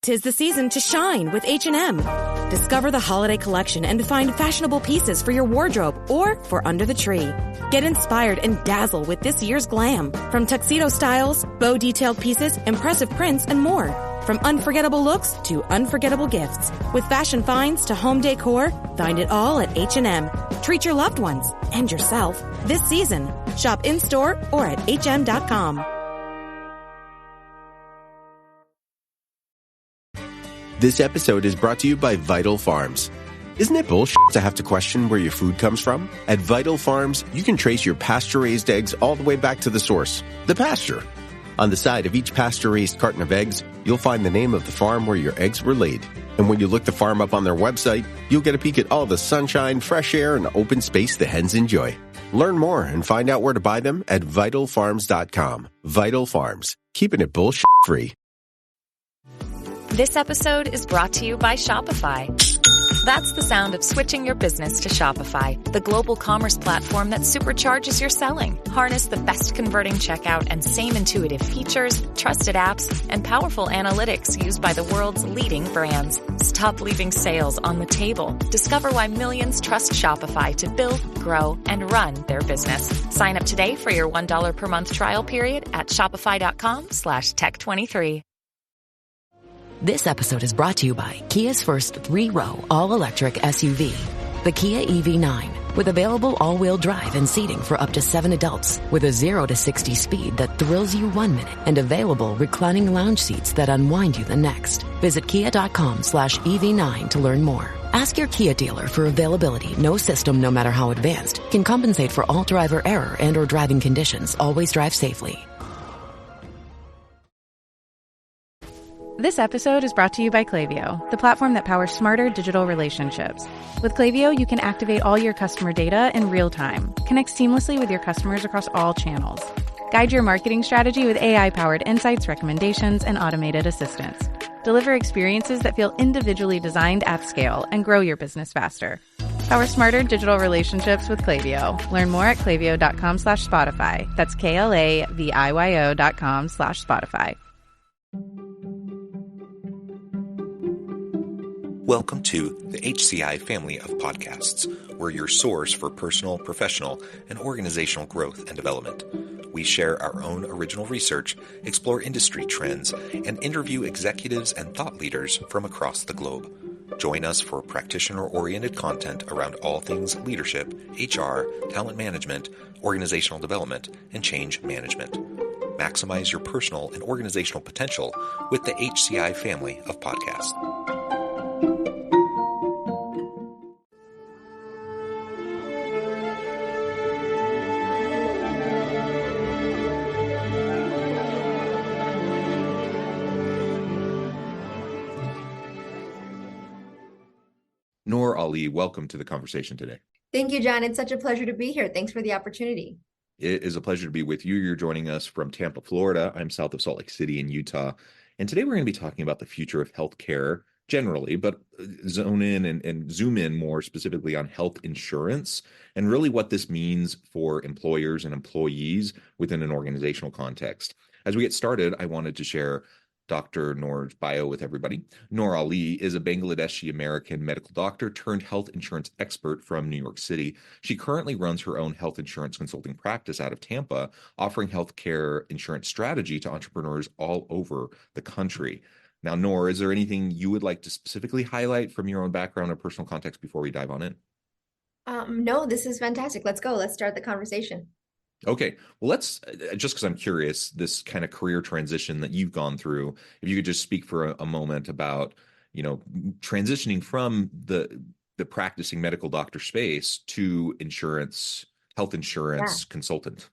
'Tis the season to shine with H&M. Discover the holiday collection and find fashionable pieces for your wardrobe or for under the tree. Get inspired and dazzle with this year's glam. From tuxedo styles, bow detailed pieces, impressive prints, and more. From unforgettable looks to unforgettable gifts. With fashion finds to home decor, find it all at H&M. Treat your loved ones and yourself this season. Shop in-store or at hm.com. This episode is brought to you by Vital Farms. Isn't it bullshit to have to question where your food comes from? At Vital Farms, you can trace your pasture-raised eggs all the way back to the source, the pasture. On the side of each pasture-raised carton of eggs, you'll find the name of the farm where your eggs were laid. And when you look the farm up on their website, you'll get a peek at all the sunshine, fresh air, and open space the hens enjoy. Learn more and find out where to buy them at vitalfarms.com. Vital Farms, keeping it bullshit-free. This episode is brought to you by Shopify. That's the sound of switching your business to Shopify, the global commerce platform that supercharges your selling. Harness the best converting checkout and same intuitive features, trusted apps, and powerful analytics used by the world's leading brands. Stop leaving sales on the table. Discover why millions trust Shopify to build, grow, and run their business. Sign up today for your $1 per month trial period at shopify.com/tech23. This episode is brought to you by Kia's first 3-row all-electric SUV, the Kia EV9, with available all-wheel drive and seating for up to 7 adults, with a 0 to 60 speed that thrills you 1 minute, and available reclining lounge seats that unwind you the next. Visit kia.com/EV9 to learn more. Ask your Kia dealer for availability. No system, no matter how advanced, can compensate for all driver error and or driving conditions. Always drive safely. This episode is brought to you by Klaviyo, the platform that powers smarter digital relationships. With Klaviyo, you can activate all your customer data in real time, connect seamlessly with your customers across all channels, guide your marketing strategy with AI-powered insights, recommendations, and automated assistance, deliver experiences that feel individually designed at scale, and grow your business faster. Power smarter digital relationships with Klaviyo. Learn more at klaviyo.com/Spotify. That's KLAVIYO.com/Spotify. Welcome to the HCI family of podcasts. We're your source for personal, professional, and organizational growth and development. We share our own original research, explore industry trends, and interview executives and thought leaders from across the globe. Join us for practitioner-oriented content around all things leadership, HR, talent management, organizational development, and change management. Maximize your personal and organizational potential with the HCI family of podcasts. Noor Ali, welcome to the conversation today. Thank you, John. It's such a pleasure to be here. Thanks for the opportunity. It is a pleasure to be with you. You're joining us from Tampa, Florida. I'm south of Salt Lake City in Utah. And today we're going to be talking about the future of healthcare generally, but zone in and zoom in more specifically on health insurance and really what this means for employers and employees within an organizational context. As we get started, I wanted to share Dr. Noor's bio with everybody. Noor Ali is a Bangladeshi-American medical doctor turned health insurance expert from New York City. She currently runs her own health insurance consulting practice out of Tampa, offering healthcare insurance strategy to entrepreneurs all over the country. Now, Noor, is there anything you would like to specifically highlight from your own background or personal context before we dive on in? No, this is fantastic. Let's go. Let's start the conversation. Okay, well, let's just because I'm curious, this kind of career transition that you've gone through, if you could just speak for a moment about, transitioning from the practicing medical doctor space to health insurance consultant.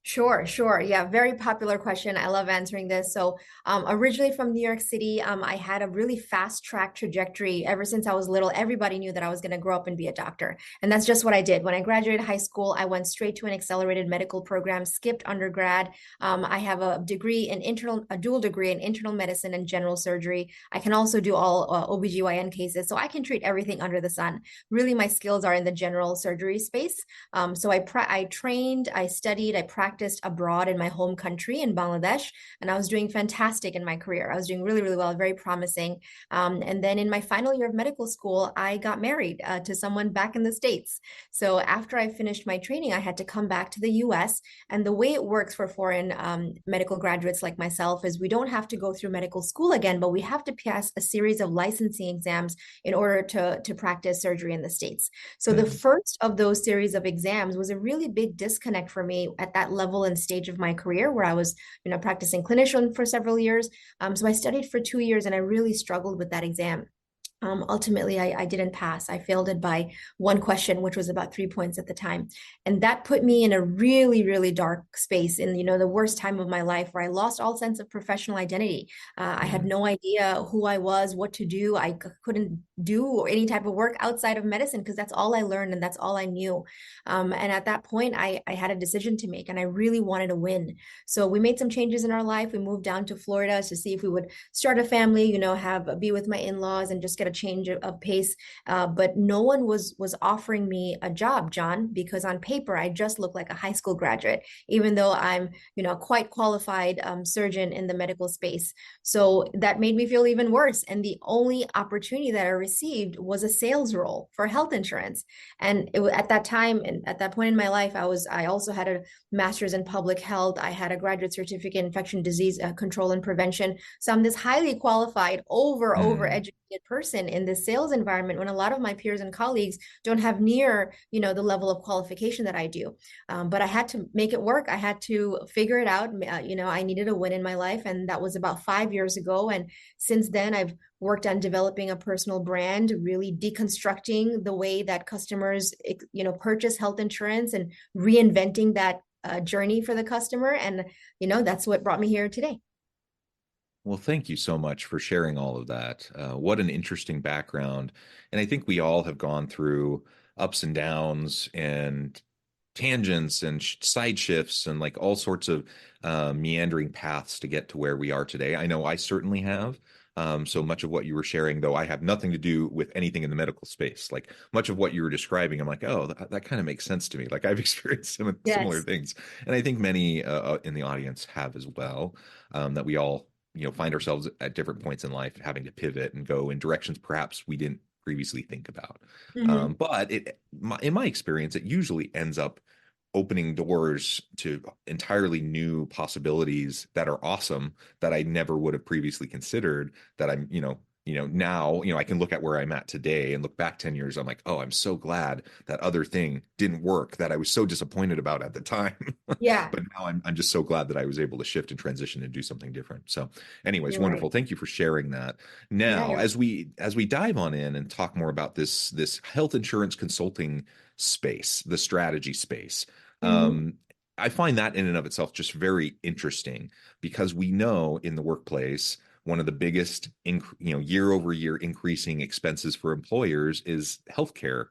Sure. Yeah, very popular question. I love answering this. So originally from New York City, I had a really fast track trajectory. Ever since I was little, everybody knew that I was going to grow up and be a doctor. And that's just what I did. When I graduated high school, I went straight to an accelerated medical program, skipped undergrad. I have a dual degree in internal medicine and general surgery. I can also do all OBGYN cases. So I can treat everything under the sun. Really, my skills are in the general surgery space. So I trained, I studied, I practiced practiced abroad in my home country in Bangladesh, and I was doing fantastic in my career. I was doing really, really well, very promising. And then in my final year of medical school, I got married to someone back in the States. So after I finished my training, I had to come back to the US. And the way it works for foreign medical graduates like myself is we don't have to go through medical school again, but we have to pass a series of licensing exams in order to practice surgery in the States. So the first of those series of exams was a really big disconnect for me at that level and stage of my career where I was, practicing clinician for several years. So I studied for 2 years and I really struggled with that exam. Ultimately, I didn't pass. I failed it by one question, which was about 3 points at the time. And that put me in a really, really dark space in, the worst time of my life where I lost all sense of professional identity. I had no idea who I was, what to do. I couldn't do any type of work outside of medicine because that's all I learned and that's all I knew. And at that point, I had a decision to make and I really wanted to win. So we made some changes in our life. We moved down to Florida to see if we would start a family, be with my in-laws and just get a change of pace. But no one was offering me a job, John, because on paper, I just looked like a high school graduate, even though I'm, a quite qualified surgeon in the medical space. So that made me feel even worse. And the only opportunity that I received was a sales role for health insurance. And at that time, and at that point in my life, I also had a master's in public health. I had a graduate certificate in infection disease control and prevention. So I'm this highly qualified, over-educated person in this sales environment when a lot of my peers and colleagues don't have near, the level of qualification that I do. But I had to make it work. I had to figure it out. I needed a win in my life. And that was about 5 years ago. And since then, I've worked on developing a personal brand, really deconstructing the way that customers, purchase health insurance and reinventing that journey for the customer. And, that's what brought me here today. Well, thank you so much for sharing all of that. What an interesting background. And I think we all have gone through ups and downs and tangents and side shifts and like all sorts of meandering paths to get to where we are today. I know I certainly have. So much of what you were sharing, though, I have nothing to do with anything in the medical space. Like much of what you were describing, I'm like, oh, that kind of makes sense to me. Like I've experienced similar things. And I think many in the audience have as well, that we all find ourselves at different points in life having to pivot and go in directions perhaps we didn't previously think about. But in my experience, it usually ends up opening doors to entirely new possibilities that are awesome that I never would have previously considered, that I'm, now, I can look at where I'm at today and look back 10 years. I'm like, oh, I'm so glad that other thing didn't work that I was so disappointed about at the time. Yeah. But now I'm just so glad that I was able to shift and transition and do something different. So anyways, You're wonderful. right. Thank you for sharing that. Now, as we dive on in and talk more about this health insurance consulting space, the strategy space, I find that in and of itself just very interesting because we know in the workplace, one of the biggest, year over year increasing expenses for employers is healthcare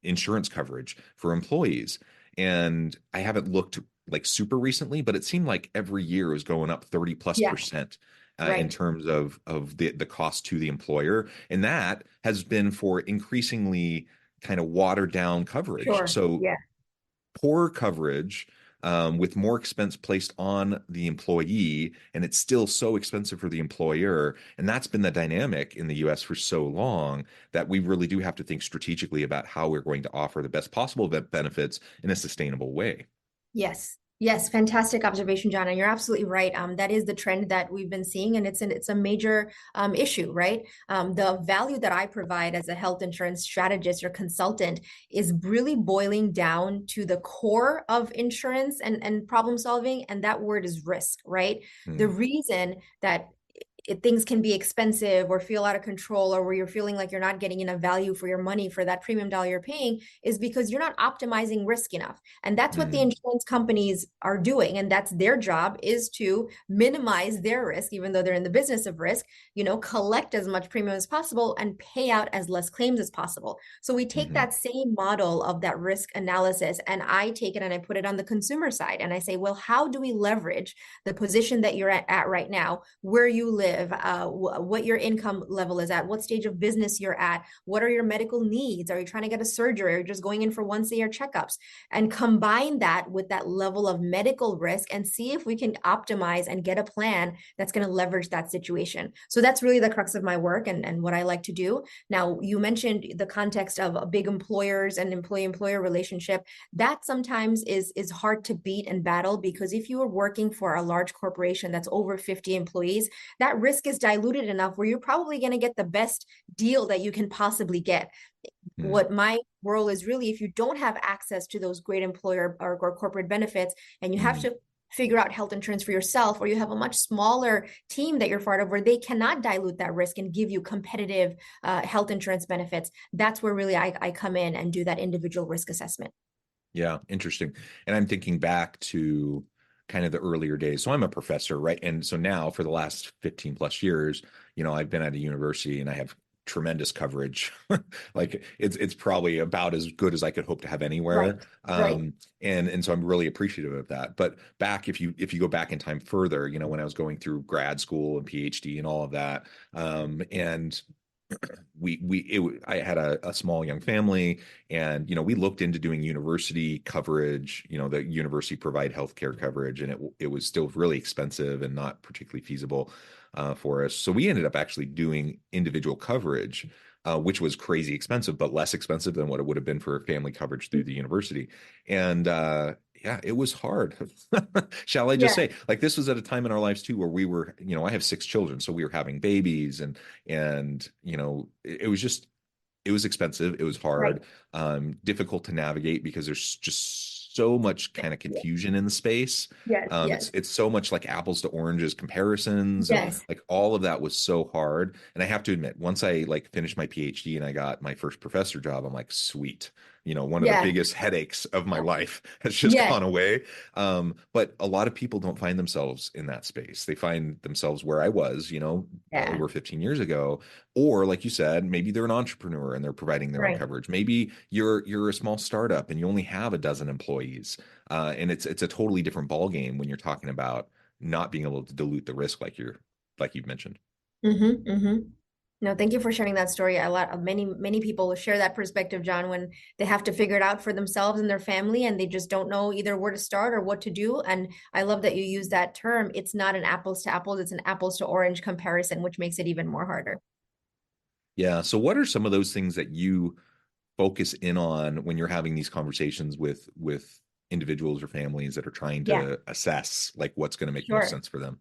insurance coverage for employees. And I haven't looked like super recently, but it seemed like every year was going up 30+% in terms of the cost to the employer. And that has been for increasingly kind of watered down coverage. So poor coverage with more expense placed on the employee, and it's still so expensive for the employer. And that's been the dynamic in the US for so long that we really do have to think strategically about how we're going to offer the best possible benefits in a sustainable way. Yes, fantastic observation, John. And you're absolutely right. That is the trend that we've been seeing, and it's a major issue, right? The value that I provide as a health insurance strategist or consultant is really boiling down to the core of insurance and problem solving, and that word is risk, right? The reason that things can be expensive or feel out of control, or where you're feeling like you're not getting enough value for your money for that premium dollar you're paying, is because you're not optimizing risk enough. And that's what the insurance companies are doing. And that's their job, is to minimize their risk, even though they're in the business of risk, collect as much premium as possible and pay out as less claims as possible. So we take that same model of that risk analysis, and I take it and I put it on the consumer side. And I say, well, how do we leverage the position that you're at right now, where you live, live, what your income level is at, what stage of business you're at, what are your medical needs? Are you trying to get a surgery, or just going in for once a year checkups? And combine that with that level of medical risk and see if we can optimize and get a plan that's going to leverage that situation. So that's really the crux of my work and what I like to do. Now, you mentioned the context of big employers and employee-employer relationship. That sometimes is hard to beat and battle, because if you are working for a large corporation that's over 50 employees, that risk is diluted enough where you're probably going to get the best deal that you can possibly get. What my role is really, if you don't have access to those great employer or corporate benefits, and you have to figure out health insurance for yourself, or you have a much smaller team that you're part of where they cannot dilute that risk and give you competitive health insurance benefits, that's where really I come in and do that individual risk assessment. Yeah, interesting. And I'm thinking back to kind of the earlier days. So I'm a professor, right? And so now for the last 15 plus years, I've been at a university and I have tremendous coverage. Like it's probably about as good as I could hope to have anywhere. Right. And so I'm really appreciative of that. But back, if you go back in time further, when I was going through grad school and PhD and all of that, and I had a small young family, and we looked into doing university coverage, the university provide healthcare coverage, and it was still really expensive and not particularly feasible for us. So we ended up actually doing individual coverage, which was crazy expensive, but less expensive than what it would have been for family coverage through the university. And yeah, it was hard. Shall I just say, like, this was at a time in our lives too, where we were, I have 6 children, so we were having babies, and it was expensive. It was hard, difficult to navigate, because there's just so much kind of confusion in the space. It's so much like apples to oranges comparisons, and like all of that was so hard. And I have to admit, once I finished my PhD and I got my first professor job, I'm like, sweet. One of the biggest headaches of my life has just gone away. But a lot of people don't find themselves in that space. They find themselves where I was, over 15 years ago. Or like you said, maybe they're an entrepreneur and they're providing their own coverage. Maybe you're a small startup and you only have a dozen employees. And it's a totally different ballgame when you're talking about not being able to dilute the risk like you've mentioned. No, thank you for sharing that story. Many people share that perspective, John, when they have to figure it out for themselves and their family, and they just don't know either where to start or what to do. And I love that you use that term. It's not an apples to apples, it's an apples to orange comparison, which makes it even more harder. Yeah. So what are some of those things that you focus in on when you're having these conversations with individuals or families that are trying to assess what's going to make most sense for them?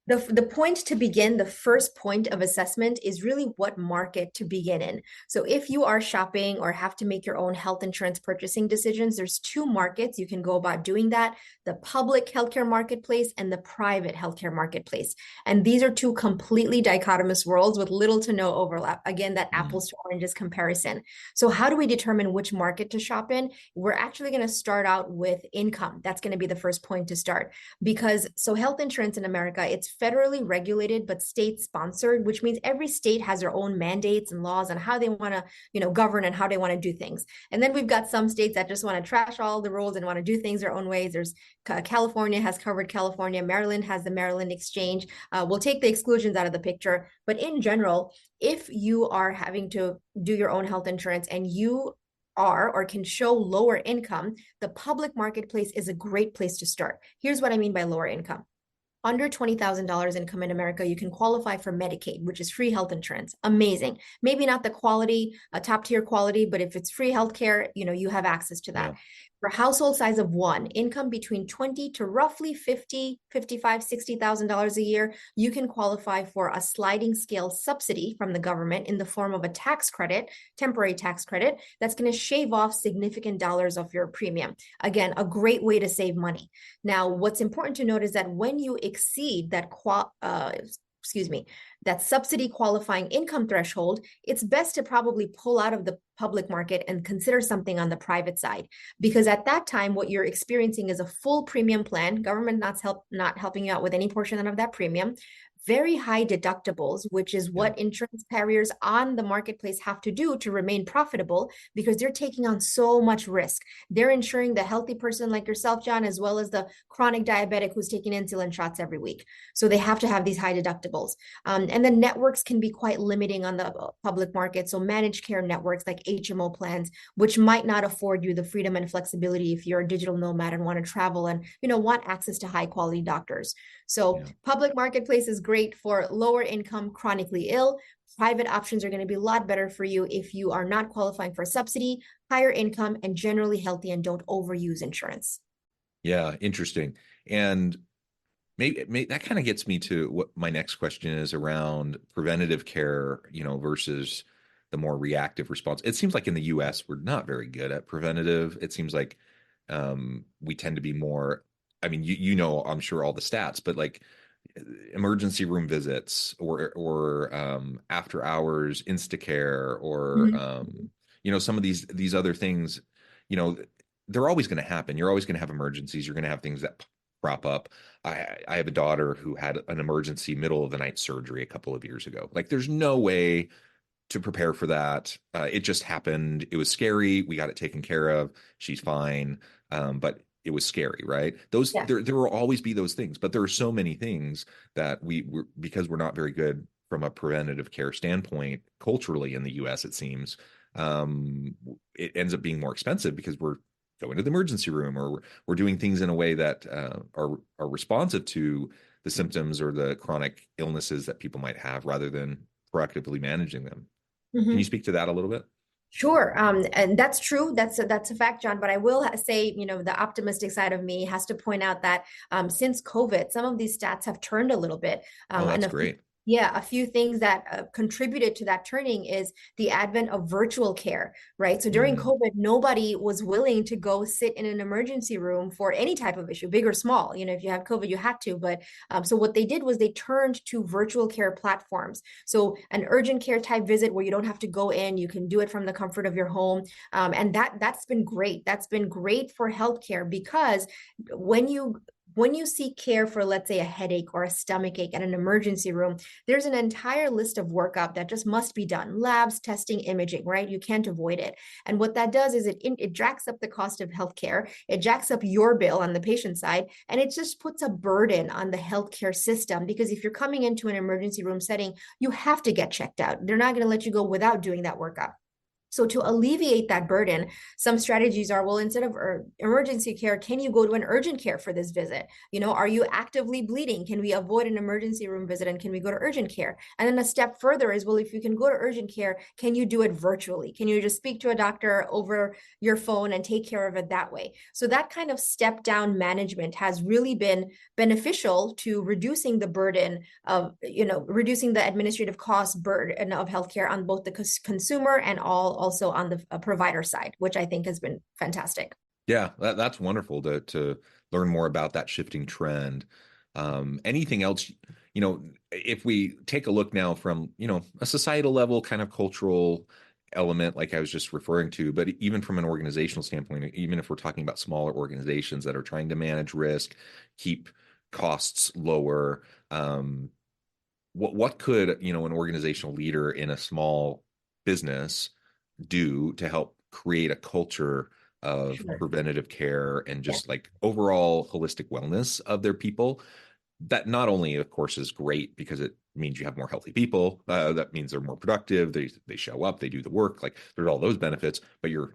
The point to begin, the first point of assessment is really what market to begin in. So if you are shopping or have to make your own health insurance purchasing decisions, there's 2 markets you can go about doing that: the public healthcare marketplace and the private healthcare marketplace. And these are 2 completely dichotomous worlds with little to no overlap. Again, that apples to oranges comparison. So how do we determine which market to shop in? We're actually going to start out with income. That's going to be the first point to start, because health insurance in America, it's federally regulated but state sponsored, which means every state has their own mandates and laws on how they want to govern and how they want to do things. And then we've got some states that just want to trash all the rules and want to do things their own ways. There's California has covered California, Maryland has the Maryland Exchange. We'll take the exclusions out of the picture, but in general, if you are having to do your own health insurance and you are or can show lower income, the public marketplace is a great place to start. Here's what I mean by lower income. Under $20,000 income in America, you can qualify for Medicaid, which is free health insurance. Amazing. Maybe not the quality, top tier quality, but if it's free healthcare, you have access to that. For household size of 1, income between 20 to roughly 50, 55, $60,000 a year, you can qualify for a sliding scale subsidy from the government in the form of a tax credit, temporary tax credit, that's going to shave off significant dollars of your premium. Again, a great way to save money. Now, what's important to note is that when you exceed that that subsidy qualifying income threshold, it's best to probably pull out of the public market and consider something on the private side. Because at that time, what you're experiencing is a full premium plan, government not helping you out with any portion of that premium, very high deductibles, which is what insurance carriers on the marketplace have to do to remain profitable because they're taking on so much risk. They're insuring the healthy person like yourself, John, as well as the chronic diabetic who's taking insulin shots every week. So they have to have these high deductibles. And the networks can be quite limiting on the public market. So managed care networks like HMO plans, which might not afford you the freedom and flexibility if you're a digital nomad and want to travel and, want access to high quality doctors. So public marketplace is great for lower income, chronically ill. Private options are going to be a lot better for you if you are not qualifying for a subsidy, higher income, and generally healthy and don't overuse insurance. Yeah, interesting. And maybe that kind of gets me to what my next question is around preventative care, versus the more reactive response. It seems like in the US, we're not very good at preventative. It seems like we tend to be more, I mean, I'm sure all the stats, but like emergency room visits or after hours Instacare or some of these other things, they're always going to happen. You're always going to have emergencies. You're going to have things that prop up. I have a daughter who had an emergency middle of the night surgery a couple of years ago. Like there's no way to prepare for that. It just happened. It was scary. We got it taken care of. She's fine. But it was scary, right? There will always be those things, but there are so many things that because we're not very good from a preventative care standpoint culturally in the US, it seems, it ends up being more expensive because we're going to the emergency room or we're doing things in a way that are responsive to the symptoms or the chronic illnesses that people might have rather than proactively managing them. Can you speak to that a little bit? Sure. And that's true. That's a fact, John. But I will say, the optimistic side of me has to point out that since COVID, some of these stats have turned a little bit. That's great. Yeah, a few things that contributed to that turning is the advent of virtual care, right? So during COVID, nobody was willing to go sit in an emergency room for any type of issue, big or small. If you have COVID, you had to. But so what they did was they turned to virtual care platforms. So an urgent care type visit where you don't have to go in, you can do it from the comfort of your home. And that's been great. That's been great for healthcare because when you seek care for, let's say, a headache or a stomach ache at an emergency room, there's an entire list of workup that just must be done. Labs, testing, imaging, right? You can't avoid it. And what that does is it jacks up the cost of healthcare. It jacks up your bill on the patient side, and it just puts a burden on the healthcare system because if you're coming into an emergency room setting, you have to get checked out. They're not going to let you go without doing that workup. So to alleviate that burden, some strategies are, well, instead of emergency care, can you go to an urgent care for this visit? Are you actively bleeding? Can we avoid an emergency room visit and can we go to urgent care? And then a step further is, well, if you can go to urgent care, can you do it virtually? Can you just speak to a doctor over your phone and take care of it that way? So that kind of step down management has really been beneficial to reducing the burden of, reducing the administrative cost burden of healthcare on both the consumer and also on the provider side, which I think has been fantastic. Yeah, that's wonderful to learn more about that shifting trend. Anything else, if we take a look now from, a societal level, kind of cultural element, like I was just referring to, but even from an organizational standpoint, even if we're talking about smaller organizations that are trying to manage risk, keep costs lower, what could, an organizational leader in a small business do to help create a culture of preventative care and just like overall holistic wellness of their people? That not only, of course, is great because it means you have more healthy people. That means they're more productive. They show up, they do the work. Like there's all those benefits, but your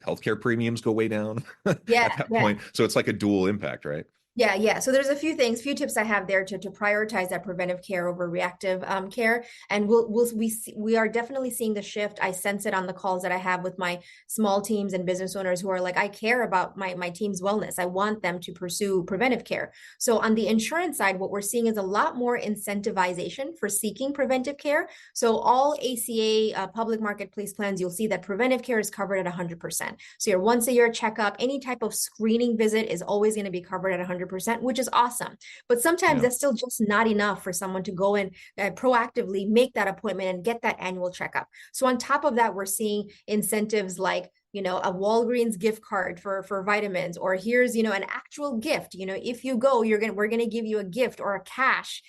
healthcare premiums go way down at that point. So it's like a dual impact, right? Yeah. So there's a few tips I have there to prioritize that preventive care over reactive care. And we are definitely seeing the shift. I sense it on the calls that I have with my small teams and business owners who are like, I care about my team's wellness. I want them to pursue preventive care. So on the insurance side, what we're seeing is a lot more incentivization for seeking preventive care. So all ACA public marketplace plans, you'll see that preventive care is covered at 100%. So your once a year checkup, any type of screening visit is always going to be covered at 100%, which is awesome. But sometimes that's still just not enough for someone to go and proactively make that appointment and get that annual checkup. So on top of that, we're seeing incentives like a Walgreens gift card for vitamins, or here's, an actual gift. If you go, we're gonna give you a gift or a cash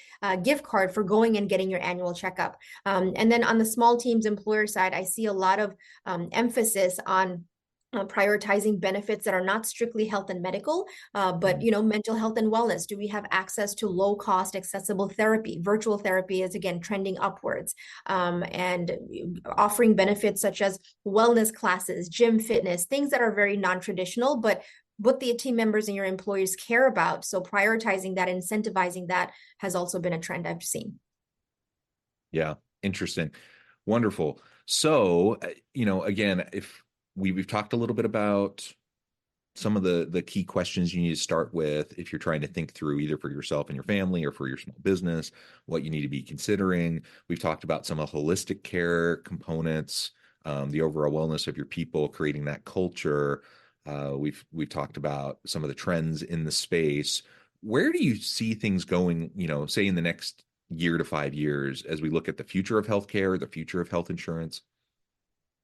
gift card for going and getting your annual checkup. And then on the small teams employer side, I see a lot of emphasis on prioritizing benefits that are not strictly health and medical, but mental health and wellness. Do we have access to low cost, accessible therapy? Virtual therapy is again trending upwards, and offering benefits such as wellness classes, gym fitness, things that are very non-traditional, but what the team members and your employees care about. So prioritizing that, incentivizing that has also been a trend I've seen. Yeah, interesting. Wonderful. So, again, if we've talked a little bit about some of the key questions you need to start with if you're trying to think through either for yourself and your family or for your small business, what you need to be considering. We've talked about some of holistic care components, the overall wellness of your people, creating that culture. We've talked about some of the trends in the space. Where do you see things going, say in the next year to 5 years as we look at the future of healthcare, the future of health insurance?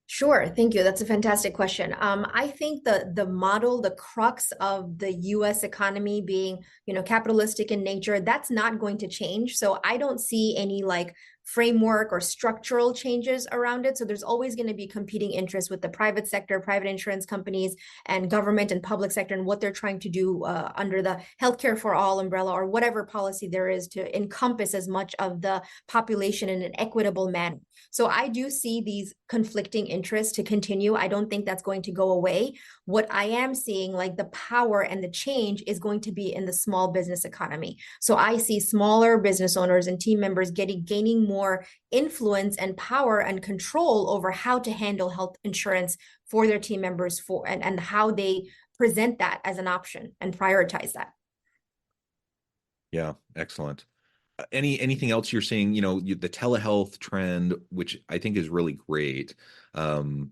Sure, thank you. That's a fantastic question. I think the model, the crux of the U.S. economy being, capitalistic in nature, that's not going to change. So I don't see any framework or structural changes around it. So there's always going to be competing interests with the private sector, private insurance companies, and government and public sector, and what they're trying to do under the healthcare for all umbrella or whatever policy there is to encompass as much of the population in an equitable manner. So I do see these conflicting interests to continue. I don't think that's going to go away. What I am seeing, the power and the change, is going to be in the small business economy. So I see smaller business owners and team members gaining more influence and power and control over how to handle health insurance for their team members and how they present that as an option and prioritize that. Yeah, excellent. Anything else you're seeing, the telehealth trend, which I think is really great. From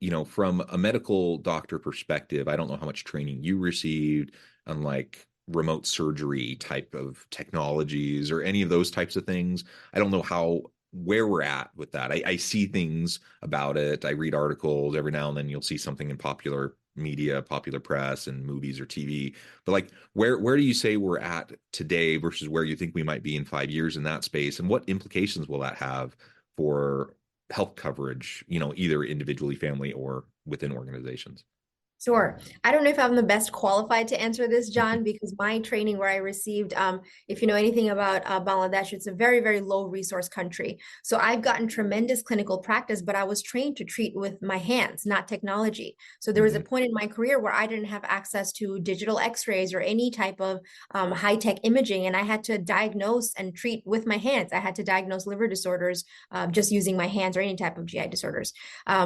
a medical doctor perspective, I don't know how much training you received on remote surgery type of technologies or any of those types of things. I don't know where we're at with that. I see things about it. I read articles every now and then. You'll see something in popular media, popular press, and movies or TV. But where do you say we're at today versus where you think we might be in 5 years in that space? And what implications will that have for health coverage, either individually, family, or within organizations? Sure. I don't know if I'm the best qualified to answer this, John, because my training where I received, if you know anything about Bangladesh, it's a very, very low resource country. So I've gotten tremendous clinical practice, but I was trained to treat with my hands, not technology. So there was a point in my career where I didn't have access to digital x-rays or any type of high-tech imaging, and I had to diagnose and treat with my hands. I had to diagnose liver disorders just using my hands, or any type of GI disorders.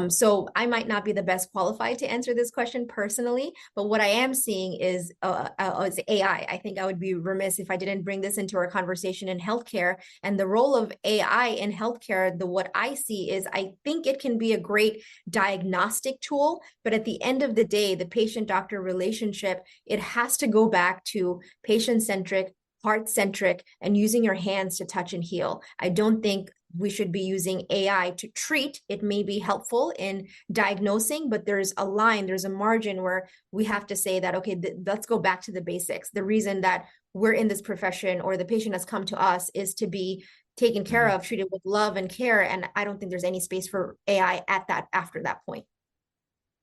So I might not be the best qualified to answer this question personally, but what I am seeing is AI. I think I would be remiss if I didn't bring this into our conversation in healthcare, and the role of AI in healthcare. What I see is, I think it can be a great diagnostic tool, but at the end of the day, the patient-doctor relationship, it has to go back to patient-centric, heart-centric, and using your hands to touch and heal. I don't think we should be using AI to treat. It may be helpful in diagnosing, but there's a line, there's a margin where we have to say that, okay, let's go back to the basics. The reason that we're in this profession, or the patient has come to us, is to be taken care of, treated with love and care. And I don't think there's any space for AI after that point.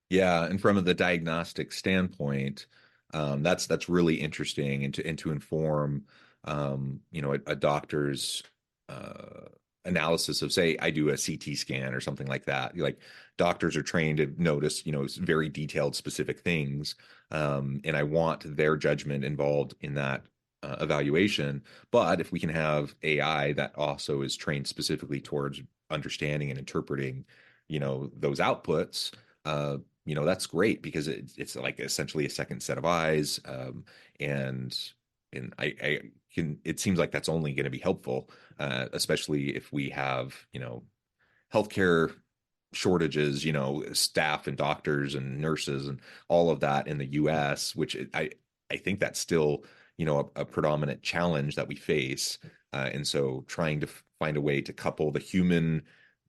Yeah, and from the diagnostic standpoint, that's really interesting, and to inform, a doctor's analysis of, say, I do a CT scan or something like that. Doctors are trained to notice, very detailed, specific things, and I want their judgment involved in that evaluation. But if we can have AI that also is trained specifically towards understanding and interpreting, those outputs, that's great, because it's essentially a second set of eyes, and I can. It seems like that's only going to be helpful, especially if we have healthcare shortages, staff and doctors and nurses and all of that in the U.S., which I think that's still a predominant challenge that we face, and so trying to find a way to couple the human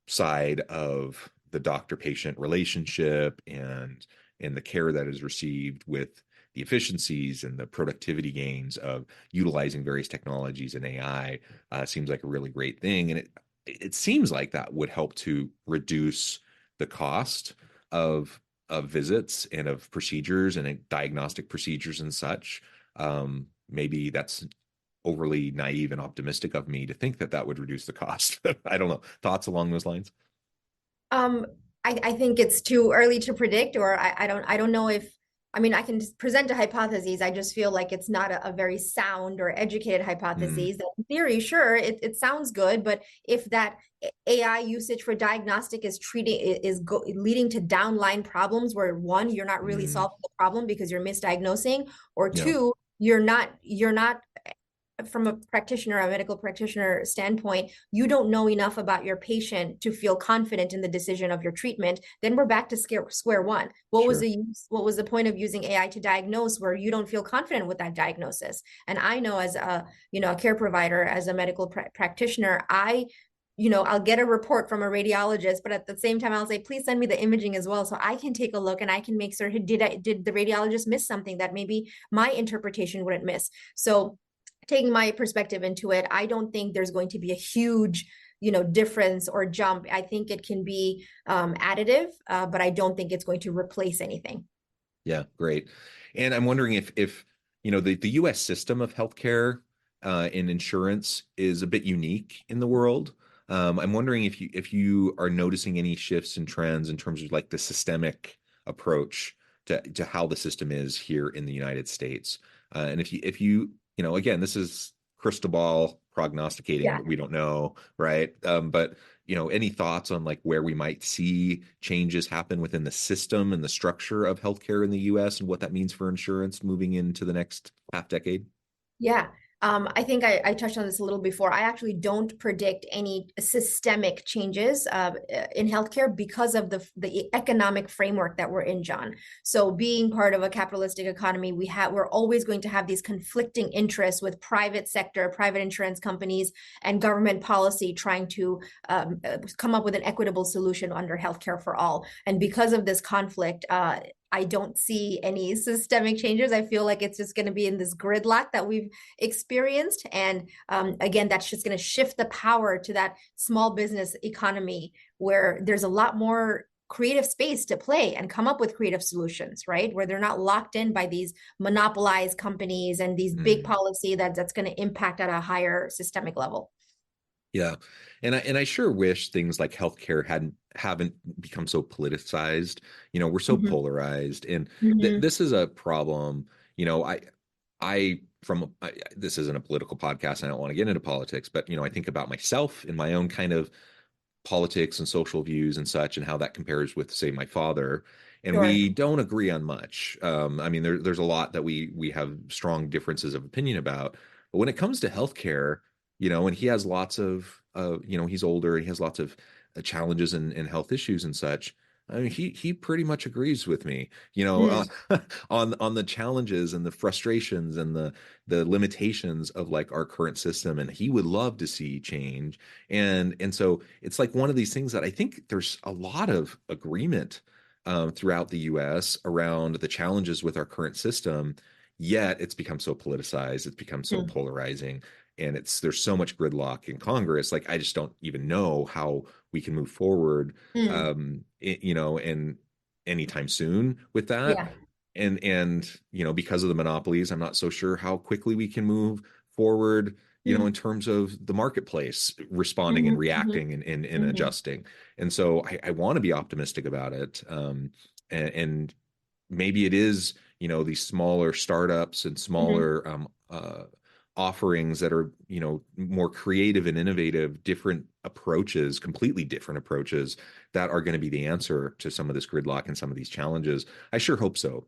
side of the doctor-patient relationship and the care that is received with the efficiencies and the productivity gains of utilizing various technologies and AI seems like a really great thing. And it seems like that would help to reduce the cost of visits and of procedures and diagnostic procedures and such. Maybe that's overly naive and optimistic of me to think that that would reduce the cost. I don't know. Thoughts along those lines? Um, I think it's too early to predict, or I don't know if, I mean, I can present a hypothesis. I just feel like it's not a very sound or educated hypothesis. In theory, sure, it sounds good, but if that AI usage for diagnostic is leading to downline problems where one, you're not really solving the problem because you're misdiagnosing, or two, you're not from a practitioner, a medical practitioner standpoint, you don't know enough about your patient to feel confident in the decision of your treatment, then we're back to square one. What was the point of using AI to diagnose where you don't feel confident with that diagnosis? And I know as a care provider, as a medical practitioner, I'll get a report from a radiologist, but at the same time, I'll say, please send me the imaging as well, so I can take a look and I can make sure, did the radiologist miss something that maybe my interpretation wouldn't miss? So taking my perspective into it, I don't think there's going to be a huge, difference or jump. I think it can be additive, but I don't think it's going to replace anything. Yeah, great. And I'm wondering if the U.S. system of healthcare and insurance is a bit unique in the world. I'm wondering if you are noticing any shifts and trends in terms of like the systemic approach to how the system is here in the United States. And if you again, this is crystal ball prognosticating. Yeah. We don't know, right? But any thoughts on like where we might see changes happen within the system and the structure of healthcare in the U.S. and what that means for insurance moving into the next half decade? Yeah. I think I touched on this a little before. I actually don't predict any systemic changes in healthcare because of the economic framework that we're in, John. So being part of a capitalistic economy, we're always going to have these conflicting interests with private sector, private insurance companies, and government policy trying to come up with an equitable solution under healthcare for all. And because of this conflict, I don't see any systemic changes. I feel like it's just going to be in this gridlock that we've experienced. And again, that's just going to shift the power to that small business economy where there's a lot more creative space to play and come up with creative solutions, right? Where they're not locked in by these monopolized companies and these big policy that's going to impact at a higher systemic level. Yeah. And I sure wish things like healthcare haven't become so politicized. We're so polarized. And this is a problem. This isn't a political podcast. I don't want to get into politics, but I think about myself and my own kind of politics and social views and such, and how that compares with, say, my father. And we don't agree on much. I mean, there's a lot that we have strong differences of opinion about. But when it comes to healthcare, and he has lots of, he's older, he has lots of challenges and health issues and such. I mean, he pretty much agrees with me, on the challenges and the frustrations and the limitations of like our current system, and he would love to see change. And so it's like one of these things that I think there's a lot of agreement throughout the U.S. around the challenges with our current system. Yet it's become so politicized, it's become so polarizing, and there's so much gridlock in Congress. Like, I just don't even know how we can move forward, and anytime soon with that. Yeah. And because of the monopolies, I'm not so sure how quickly we can move forward, in terms of the marketplace responding and reacting and adjusting. And so I want to be optimistic about it. And maybe it is, these smaller startups and smaller offerings that are, more creative and innovative, different approaches, completely different approaches that are going to be the answer to some of this gridlock and some of these challenges. I sure hope so.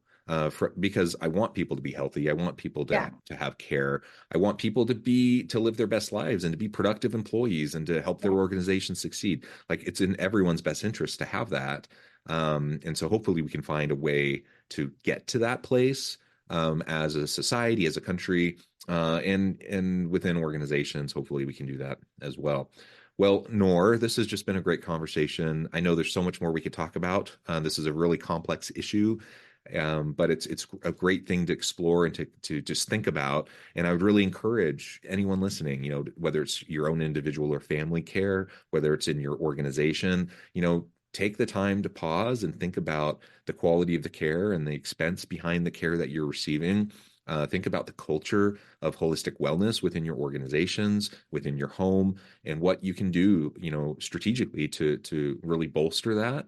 Because I want people to be healthy. I want people to have care. I want people to live their best lives and to be productive employees and to help their organization succeed. Like, it's in everyone's best interest to have that. And so hopefully we can find a way to get to that place, as a society, as a country, and within organizations. Hopefully we can do that as well. Well, Noor, this has just been a great conversation. I know there's so much more we could talk about. This is a really complex issue, but it's a great thing to explore and to just think about. And I would really encourage anyone listening, whether it's your own individual or family care, whether it's in your organization, take the time to pause and think about the quality of the care and the expense behind the care that you're receiving. Think about the culture of holistic wellness within your organizations, within your home, and what you can do, strategically to really bolster that.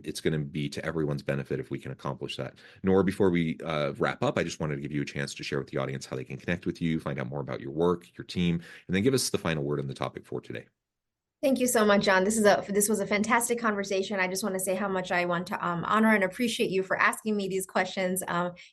It's going to be to everyone's benefit if we can accomplish that. Nor, before we wrap up, I just wanted to give you a chance to share with the audience how they can connect with you, find out more about your work, your team, and then give us the final word on the topic for today. Thank you so much, John. This was a fantastic conversation. I just want to say how much I want to honor and appreciate you for asking me these questions.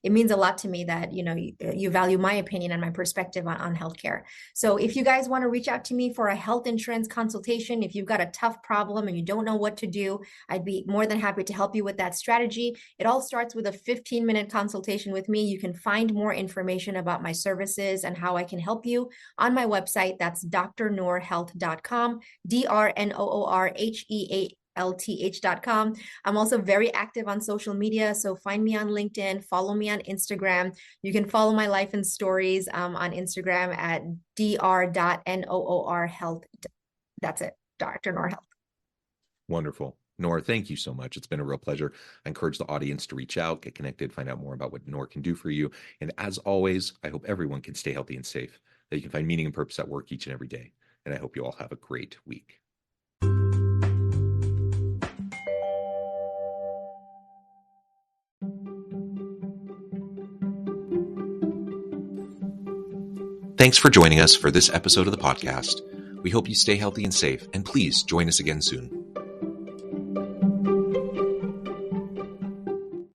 It means a lot to me that you value my opinion and my perspective on healthcare. So if you guys want to reach out to me for a health insurance consultation, if you've got a tough problem and you don't know what to do, I'd be more than happy to help you with that strategy. It all starts with a 15-minute consultation with me. You can find more information about my services and how I can help you on my website. That's drnoorhealth.com. drnoorhealth.com. I'm also very active on social media, so find me on LinkedIn, follow me on Instagram. You can follow my life and stories on Instagram at dr.noorhealth. That's it, Dr. Noor Health. Wonderful. Noor, thank you so much. It's been a real pleasure. I encourage the audience to reach out, get connected, find out more about what Noor can do for you. And as always, I hope everyone can stay healthy and safe, that you can find meaning and purpose at work each and every day. And I hope you all have a great week. Thanks for joining us for this episode of the podcast. We hope you stay healthy and safe, and please join us again soon.